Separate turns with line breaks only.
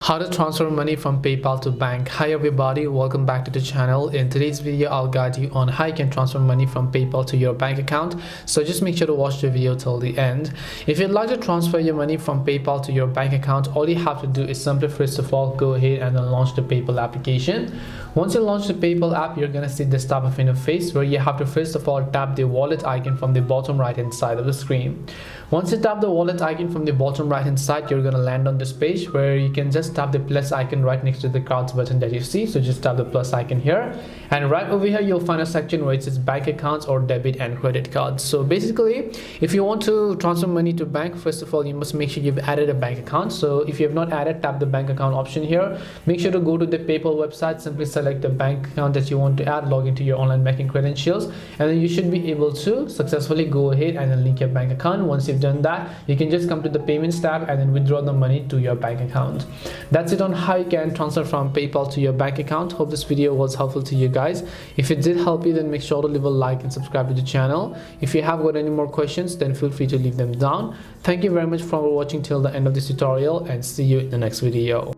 How to transfer money from PayPal to bank. Hi everybody, welcome back to the channel. In today's video, I'll guide you on how you can transfer money from PayPal to your bank account. So just make sure to watch the video till the end. If you'd like to transfer your money from PayPal to your bank account, all you have to do is simply first of all go ahead and then launch the PayPal application. Once you launch the PayPal app, you're gonna see this type of interface where you have to first of all tap the wallet icon from the bottom right hand side of the screen. Once you tap the wallet icon from the bottom right hand side, you're gonna land on this page where you can just tap the plus icon right next to the cards button that you see. So just tap the plus icon here, and right over here you'll find a section where it says bank accounts or debit and credit cards. So basically, if you want to transfer money to bank, first of all you must make sure you've added a bank account. So if you have not added, tap the bank account option here. Make sure to go to the PayPal website, simply select the bank account that you want to add, log into your online banking credentials, and then you should be able to successfully go ahead and then link your bank account. Once you've done that, you can just come to the payments tab and then withdraw the money to your bank account. That's it on how you can transfer from PayPal to your bank account. Hope this video was helpful to you guys. If it did help you, then make sure to leave a like and subscribe to the channel. If you have got any more questions, then feel free to leave them down. Thank you very much for watching till the end of this tutorial, and see you in the next video.